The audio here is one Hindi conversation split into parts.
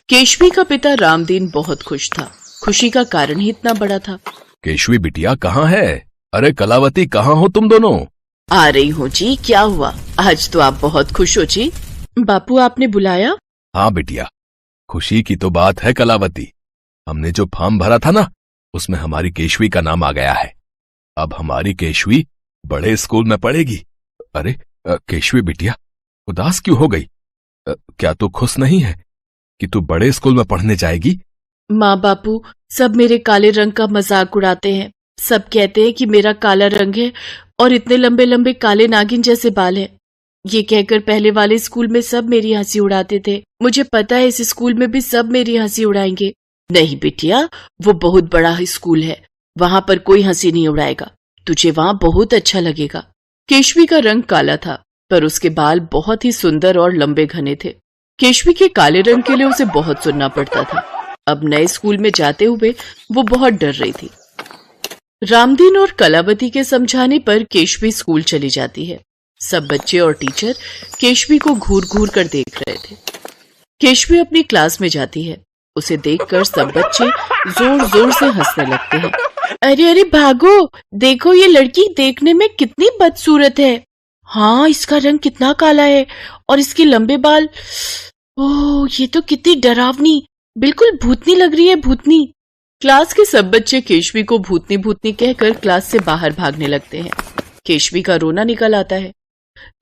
केशवी का पिता रामदीन बहुत खुश था। खुशी का कारण ही इतना बड़ा था। केशवी बिटिया कहाँ है? अरे कलावती कहाँ हो तुम दोनों? आ रही हूँ जी। क्या हुआ? आज तो आप बहुत खुश हो जी। बापू आपने बुलाया? हाँ बिटिया, खुशी की तो बात है कलावती। हमने जो फॉर्म भरा था ना, उसमें हमारी केशवी का नाम आ गया है। अब हमारी केशवी बड़े स्कूल में पढ़ेगी। अरे केशवी बिटिया, उदास क्यों हो गई? क्या तू खुश नहीं है कि तू बड़े स्कूल में पढ़ने जाएगी? माँ बापू सब मेरे काले रंग का मजाक उड़ाते हैं। सब कहते हैं कि मेरा काला रंग है और इतने लंबे लंबे काले नागिन जैसे बाल हैं। ये कहकर पहले वाले स्कूल में सब मेरी हंसी उड़ाते थे। मुझे पता है इस स्कूल में भी सब मेरी हंसी उड़ाएंगे। नहीं बिटिया, वो बहुत बड़ा स्कूल है, वहां पर कोई हंसी नहीं उड़ाएगा। तुझे वहां बहुत अच्छा लगेगा। केशवी का रंग काला था, पर उसके बाल बहुत ही सुंदर और लंबे घने थे। केशवी के काले रंग के लिए उसे बहुत सुनना पड़ता था। अब नए स्कूल में जाते हुए वो बहुत डर रही थी। रामदीन और कलावती के समझाने पर केशवी स्कूल चली जाती है। सब बच्चे और टीचर केशवी को घूर घूर कर देख रहे थे। केशवी अपनी क्लास में जाती है। उसे देखकर सब बच्चे जोर जोर से हंसने लगते हैं। अरे अरे भागो, देखो ये लड़की देखने में कितनी बदसूरत है। हाँ, इसका रंग कितना काला है और इसके लंबे बाल। ओह, ये तो कितनी डरावनी, बिल्कुल भूतनी लग रही है, भूतनी। क्लास के सब बच्चे केशवी को भूतनी भूतनी कहकर क्लास से बाहर भागने लगते हैं। केशवी का रोना निकल आता है।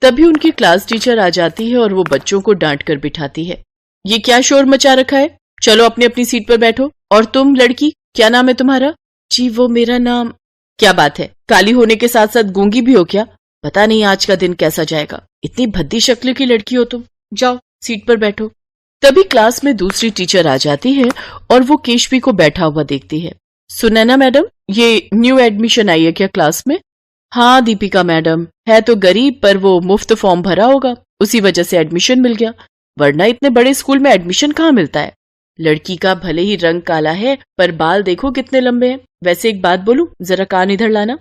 तभी उनकी क्लास टीचर आ जाती है और वो बच्चों को डांट कर बिठाती है। ये क्या शोर मचा रखा है? चलो अपनी अपनी सीट पर बैठो। और तुम लड़की, क्या नाम है तुम्हारा? जी वो मेरा नाम। क्या बात है, काली होने के साथ साथ गूंगी भी हो क्या? पता नहीं आज का दिन कैसा जाएगा। इतनी भद्दी शक्ल की लड़की हो तुम। जाओ सीट पर बैठो। तभी क्लास में दूसरी टीचर आ जाती है और वो केशवी को बैठा हुआ देखती है। सुनैना मैडम, ये न्यू एडमिशन आई है क्या क्लास में? हाँ दीपिका मैडम, है तो गरीब पर वो मुफ्त फॉर्म भरा होगा, उसी वजह से एडमिशन मिल गया, वरना इतने बड़े स्कूल में एडमिशन कहाँ मिलता है। लड़की का भले ही रंग काला है पर बाल देखो कितने लंबे हैं। वैसे एक बात बोलूं, जरा कान इधर लाना।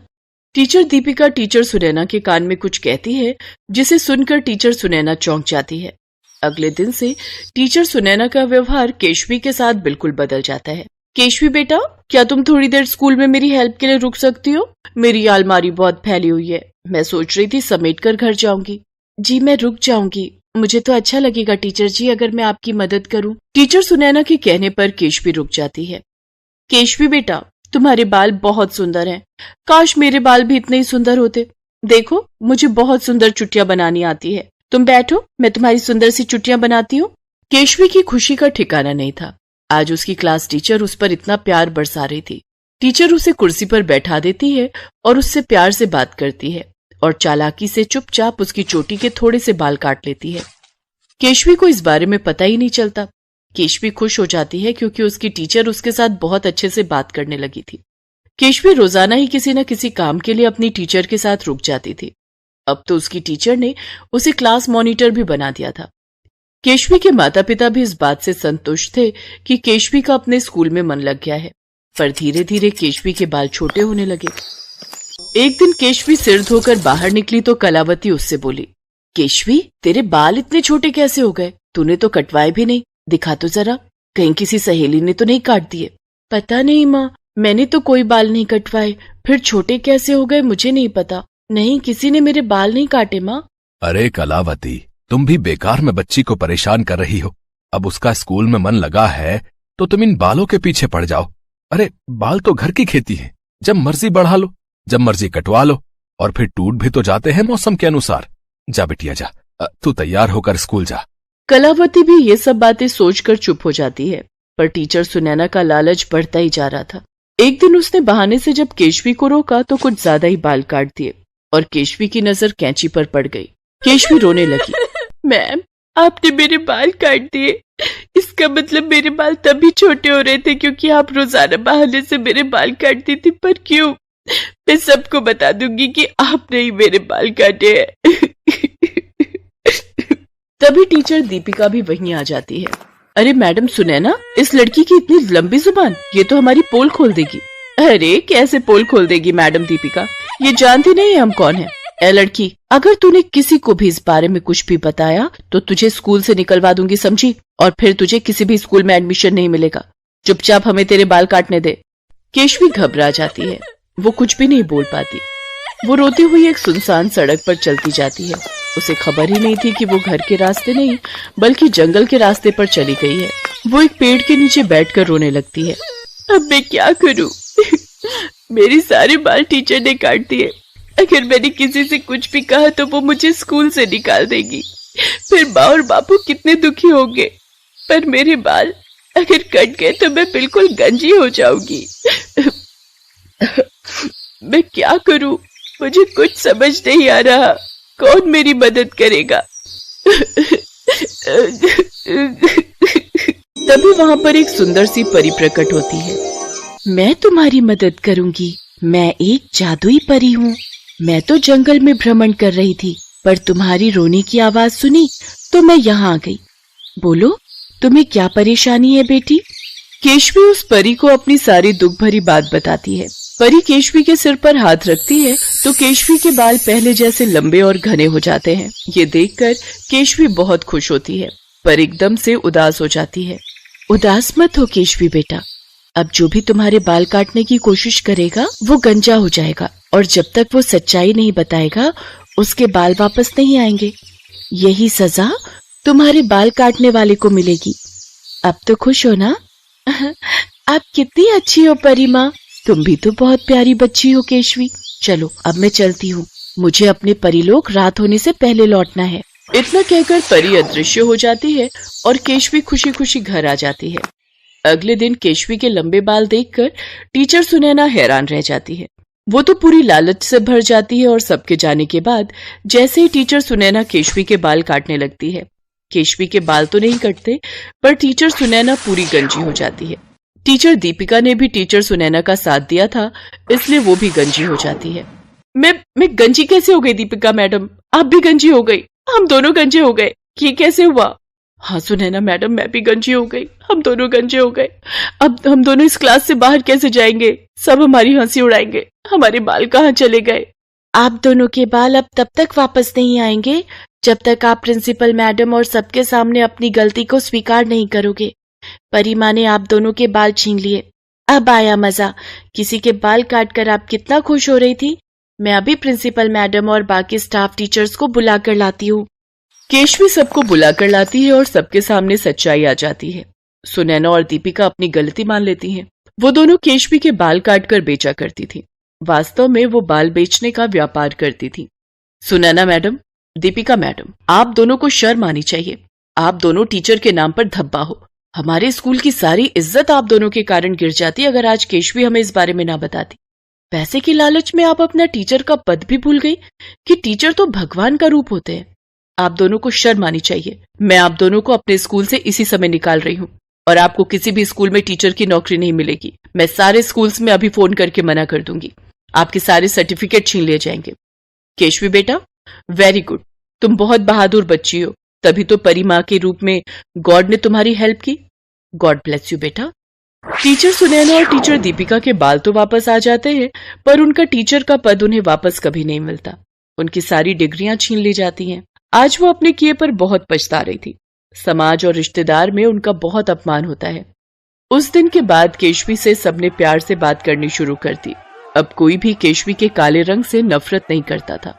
टीचर दीपिका टीचर सुनैना के कान में कुछ कहती है, जिसे सुनकर टीचर सुनैना चौंक जाती है। अगले दिन से टीचर सुनैना का व्यवहार केशवी के साथ बिल्कुल बदल जाता है। केशवी बेटा, क्या तुम थोड़ी देर स्कूल में मेरी हेल्प के लिए रुक सकती हो? मेरी अलमारी बहुत फैली हुई है, मैं सोच रही थी समेट कर घर जाऊंगी। जी मैं रुक जाऊंगी, मुझे तो अच्छा लगेगा टीचर जी अगर मैं आपकी मदद करूं। टीचर सुनैना के कहने पर केशवी रुक जाती है। केशवी बेटा, तुम्हारे बाल बहुत सुंदर हैं, काश मेरे बाल भी इतने ही सुंदर होते। देखो मुझे बहुत सुंदर चुटियां बनानी आती है, तुम बैठो मैं तुम्हारी सुंदर सी चुटियां बनाती हूँ। केशवी की खुशी का ठिकाना नहीं था। आज उसकी क्लास टीचर उस पर इतना प्यार बरसा रही थी। टीचर उसे कुर्सी पर बैठा देती है और उससे प्यार से बात करती है और चालाकी से चुपचाप उसकी चोटी के थोड़े से बाल काट लेती है। केशवी को इस बारे में पता ही नहीं चलता। केशवी खुश हो जाती है क्योंकि उसकी टीचर उसके साथ बहुत अच्छे से बात करने लगी थी। केशवी रोजाना ही किसी न किसी काम के लिए अपनी टीचर के साथ रुक जाती थी। अब तो उसकी टीचर ने उसे क्लास मॉनिटर भी बना दिया था। केशवी के माता पिता भी इस बात से संतुष्ट थे कि केशवी का अपने स्कूल में मन लग गया है, पर धीरे धीरे केशवी के बाल छोटे होने लगे। एक दिन केशवी सिर धोकर बाहर निकली तो कलावती उससे बोली, केशवी तेरे बाल इतने छोटे कैसे हो गए? तूने तो कटवाए भी नहीं, दिखा तो जरा, कहीं किसी सहेली ने तो नहीं काट दिए? पता नहीं माँ, मैंने तो कोई बाल नहीं कटवाए, फिर छोटे कैसे हो गए मुझे नहीं पता। नहीं, किसी ने मेरे बाल नहीं काटे माँ। अरे कलावती, तुम भी बेकार में बच्ची को परेशान कर रही हो। अब उसका स्कूल में मन लगा है तो तुम इन बालों के पीछे पड़ जाओ। अरे बाल तो घर की खेती है, जब मर्जी बढ़ा लो, जब मर्जी कटवा लो, और फिर टूट भी तो जाते हैं मौसम के अनुसार। जा बिटिया जा, तू तैयार होकर स्कूल जा। कलावती भी ये सब बातें सोचकर चुप हो जाती है, पर टीचर सुनैना का लालच बढ़ता ही जा रहा था। एक दिन उसने बहाने से जब केशवी को रोका तो कुछ ज्यादा ही बाल काट दिए और केशवी की नजर कैंची पर पड़ गई। केशवी रोने लगी। मैम, आपने मेरे बाल काट दिए। इसका मतलब मेरे बाल तभी छोटे हो रहे थे क्योंकि आप रोजाना बहाने से मेरे बाल काटती थी, पर क्यों? मैं सबको बता दूंगी कि आपने ही मेरे बाल काटे हैं। तभी टीचर दीपिका भी वहीं आ जाती है। अरे मैडम सुनैना, इस लड़की की इतनी लंबी जुबान, ये तो हमारी पोल खोल देगी। अरे कैसे पोल खोल देगी मैडम दीपिका, ये जानती नहीं हम कौन है। ए लड़की, अगर तूने किसी को भी इस बारे में कुछ भी बताया तो तुझे स्कूल से निकलवा दूंगी, समझी? और फिर तुझे किसी भी स्कूल में एडमिशन नहीं मिलेगा। चुपचाप हमें तेरे बाल काटने दे। केशवी घबरा जाती है, वो कुछ भी नहीं बोल पाती। वो रोती हुई एक सुनसान सड़क पर चलती जाती है। उसे खबर ही नहीं थी कि वो घर के रास्ते नहीं बल्कि जंगल के रास्ते पर चली गई है। वो एक पेड़ के नीचे बैठकर रोने लगती है। अब मैं क्या करूं? मेरी सारे बाल टीचर ने काट दिए। अगर मैंने किसी से कुछ भी कहा तो वो मुझे स्कूल से निकाल देगी। फिर माँ और बापू कितने दुखी होंगे। पर मेरे बाल अगर कट गए तो मैं बिल्कुल गंजी हो जाऊंगी। मैं क्या करूं? मुझे कुछ समझ नहीं आ रहा। कौन मेरी मदद करेगा? तभी वहां पर एक सुंदर सी परी प्रकट होती है। मैं तुम्हारी मदद करूंगी। मैं एक जादुई परी हूँ। मैं तो जंगल में भ्रमण कर रही थी, पर तुम्हारी रोने की आवाज सुनी तो मैं यहाँ आ गई। बोलो, तुम्हें क्या परेशानी है बेटी? केशवी उस परी को अपनी सारी दुख भरी बात बताती है। परी केशवी के सिर पर हाथ रखती है तो केशवी के बाल पहले जैसे लंबे और घने हो जाते हैं। ये देखकर केशवी बहुत खुश होती है, पर एकदम से उदास हो जाती है। उदास मत हो केशवी बेटा, अब जो भी तुम्हारे बाल काटने की कोशिश करेगा वो गंजा हो जाएगा, और जब तक वो सच्चाई नहीं बताएगा उसके बाल वापस नहीं आएंगे। यही सजा तुम्हारे बाल काटने वाले को मिलेगी। अब तो खुश हो ना? आप कितनी अच्छी हो परी माँ। तुम भी तो बहुत प्यारी बच्ची हो केशवी। चलो अब मैं चलती हूँ, मुझे अपने परीलोक रात होने से पहले लौटना है। इतना कहकर परी अदृश्य हो जाती है और केशवी खुशी खुशी घर आ जाती है। अगले दिन केशवी के लंबे बाल देखकर टीचर सुनैना हैरान रह जाती है। वो तो पूरी लालच से भर जाती है और सबके जाने के बाद जैसे ही टीचर सुनैना केशवी के बाल काटने लगती है, केशवी के बाल तो नहीं कटते पर टीचर सुनैना पूरी गंजी हो जाती है। टीचर दीपिका ने भी टीचर सुनैना का साथ दिया था, इसलिए वो भी गंजी हो जाती है। मैं गंजी कैसे हो गई दीपिका मैडम? आप भी गंजी हो गई, हम दोनों गंजे हो गए। ये कैसे हुआ? हाँ सुनैना मैडम, मैं भी गंजी हो गई, हम दोनों गंजे हो गए। अब हम दोनों इस क्लास से बाहर कैसे जाएंगे? सब हमारी हंसी उड़ाएंगे। हमारे बाल कहाँ चले गए? आप दोनों के बाल अब तब तक वापस नहीं आएंगे जब तक आप प्रिंसिपल मैडम और सबके सामने अपनी गलती को स्वीकार नहीं करोगे। परी माँ ने आप दोनों के बाल छीन लिए। अब आया मजा। किसी के बाल काटकर आप कितना खुश हो रही थी। मैं अभी प्रिंसिपल मैडम और बाकी स्टाफ टीचर्स को बुला कर लाती हूँ। केशवी सबको बुलाकर लाती है और सबके सामने सच्चाई आ जाती है। सुनैना और दीपिका अपनी गलती मान लेती हैं। वो दोनों केशवी के बाल काटकर बेचा करती थी। वास्तव में वो बाल बेचने का व्यापार करती थी। सुनैना मैडम, दीपिका मैडम, आप दोनों को शर्म आनी चाहिए। आप दोनों टीचर के नाम पर धब्बा हो। हमारे स्कूल की सारी इज्जत आप दोनों के कारण गिर जाती अगर आज केशवी हमें इस बारे में ना बताती। पैसे की लालच में आप अपना टीचर का पद भी भूल गई कि टीचर तो भगवान का रूप होते हैं। आप दोनों को शर्म आनी चाहिए। मैं आप दोनों को अपने स्कूल से इसी समय निकाल रही हूँ और आपको किसी भी स्कूल में टीचर की नौकरी नहीं मिलेगी। मैं सारे स्कूल्स में अभी फोन करके मना कर दूंगी। आपके सारे सर्टिफिकेट छीन लिए जाएंगे। केशवी बेटा, वेरी गुड, तुम बहुत बहादुर बच्ची हो, तभी तो परी माँ के रूप में गॉड ने तुम्हारी हेल्प की। गॉड ब्लेस यू बेटा। टीचर सुनैना और टीचर दीपिका के बाल तो वापस आ जाते हैं, पर उनका टीचर का पद उन्हें वापस कभी नहीं मिलता। उनकी सारी डिग्रियां छीन ली जाती हैं। आज वो अपने किए पर बहुत पछता रही थी। समाज और रिश्तेदार में उनका बहुत अपमान होता है। उस दिन के बाद केशवी से सबने प्यार से बात करनी शुरू कर दी। अब कोई भी केशवी के काले रंग से नफरत नहीं करता था।